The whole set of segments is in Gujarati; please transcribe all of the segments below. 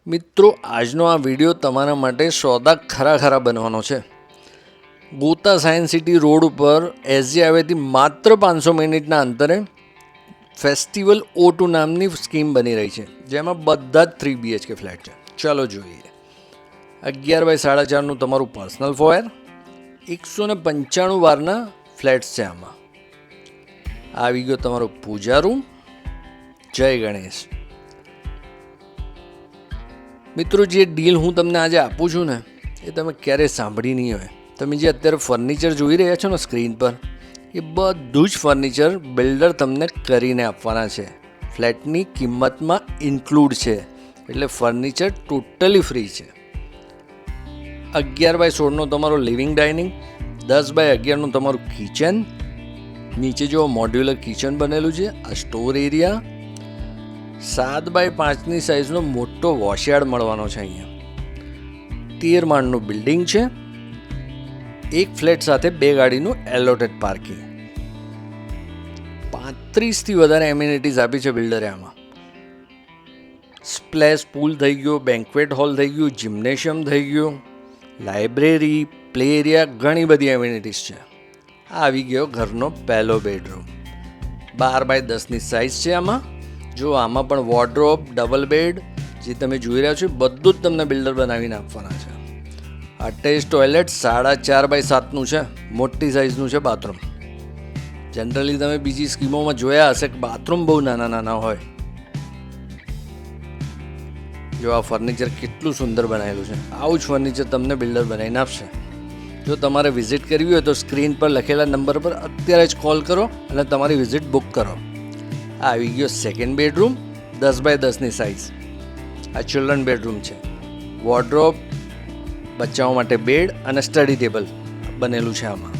મિત્રો, આજનો આ વિડીયો તમારા માટે સોદા ખરા બનવાનો છે. ગોતા સાયન્સ સિટી રોડ ઉપર એસજી હાઈવેથી માત્ર 500 મિનિટના અંતરે ફેસ્ટિવલ O2 નામની સ્કીમ બની રહી છે, જેમાં બધા જ 3 BHK ફ્લેટ છે. ચાલો જોઈએ. 11/4.5નું તમારું પર્સનલ ફોયર, 195 વારના ફ્લેટ્સ છે. આમાં આવી ગયો તમારો પૂજા રૂમ. જય ગણેશ. મિત્રો, જે ડીલ હું તમને આજે આપું છું ને, એ તમે ક્યારેય સાંભળી નહીં હોય. તમે જે અત્યારે ફર્નિચર જોઈ રહ્યા છો ને સ્ક્રીન પર, એ બધું જ ફર્નિચર બિલ્ડર તમને કરીને આપવાના છે. ફ્લેટની કિંમતમાં ઇન્ક્લુડ છે, એટલે ફર્નિચર ટોટલી ફ્રી છે. 11/16નો તમારો લિવિંગ ડાઇનિંગ, 10/11નું તમારું કિચન, નીચે જો મોડ્યુલર કિચન બનેલું છે. આ સ્ટોર એરિયા, 7/5ની સાઇઝનો મોટો વોશયાર્ડ મળવાનો છે. અહીંયા 13 માળનું બિલ્ડિંગ છે. એક ફ્લેટ સાથે 2 ગાડીનું એલોટેડ પાર્કિંગ. 35થી વધારે એમ્યુનિટીઝ આપી છે બિલ્ડરે. આમાં સ્પ્લેશ પૂલ થઈ ગયો, બેન્ક્વેટ હોલ થઈ ગયું, જિમ્નેશિયમ થઈ ગયું, લાઇબ્રેરી, પ્લે એરિયા, ઘણી બધી એમ્યુનિટીઝ છે. આવી ગયો ઘરનો પહેલો બેડરૂમ. 12/10ની સાઇઝ છે. આમાં પણ વોર્ડરોબ, ડબલ બેડ જે તમે જોઈ રહ્યા છો, બધું જ તમને બિલ્ડર બનાવીને આપવાના છે. અટેચ ટોયલેટ 4.5/7નું છે. મોટી સાઇઝનું છે બાથરૂમ. જનરલી તમે બીજી સ્કીમોમાં જોયા હશે કે બાથરૂમ બહુ નાના હોય. જો આ ફર્નિચર કેટલું સુંદર બનાવેલું છે. આવું જ ફર્નિચર તમને બિલ્ડર બનાવીને આપશે. જો તમારે વિઝિટ કરવી હોય તો સ્ક્રીન પર લખેલા નંબર પર અત્યારે જ કોલ કરો અને તમારી વિઝિટ બુક કરો. આવી ગયો સેકન્ડ બેડરૂમ, 10/10ની સાઇઝ. આ ચિલ્ડ્રન બેડરૂમ છે. વોર્ડરોબ, બચ્ચાઓ માટે બેડ અને સ્ટડી ટેબલ બનેલું છે. આમાં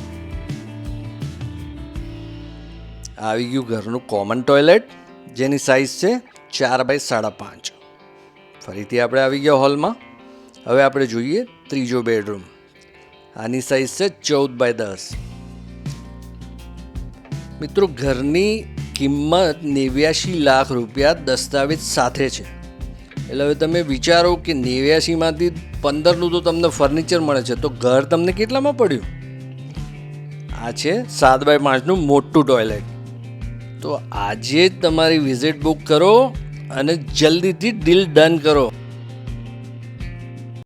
આવી ગયું ઘરનું કોમન ટોયલેટ, જેની સાઇઝ છે 4/5.5. ફરીથી આપણે આવી ગયા હોલમાં. હવે આપણે જોઈએ ત્રીજો બેડરૂમ. આની સાઇઝ છે 14/10. મિત્રો, ઘરની કિંમત 89 લાખ રૂપિયા દસ્તાવેજ સાથે છે. એટલે હવે તમે વિચારો કે 89માંથી 15નું તો તમને ફર્નિચર મળે છે, તો ઘર તમને કેટલામાં પડ્યું? આ છે 7/5નું મોટું ટોયલેટ. તો આજે જ તમારી વિઝિટ બુક કરો અને જલ્દીથી ડીલ ડન કરો.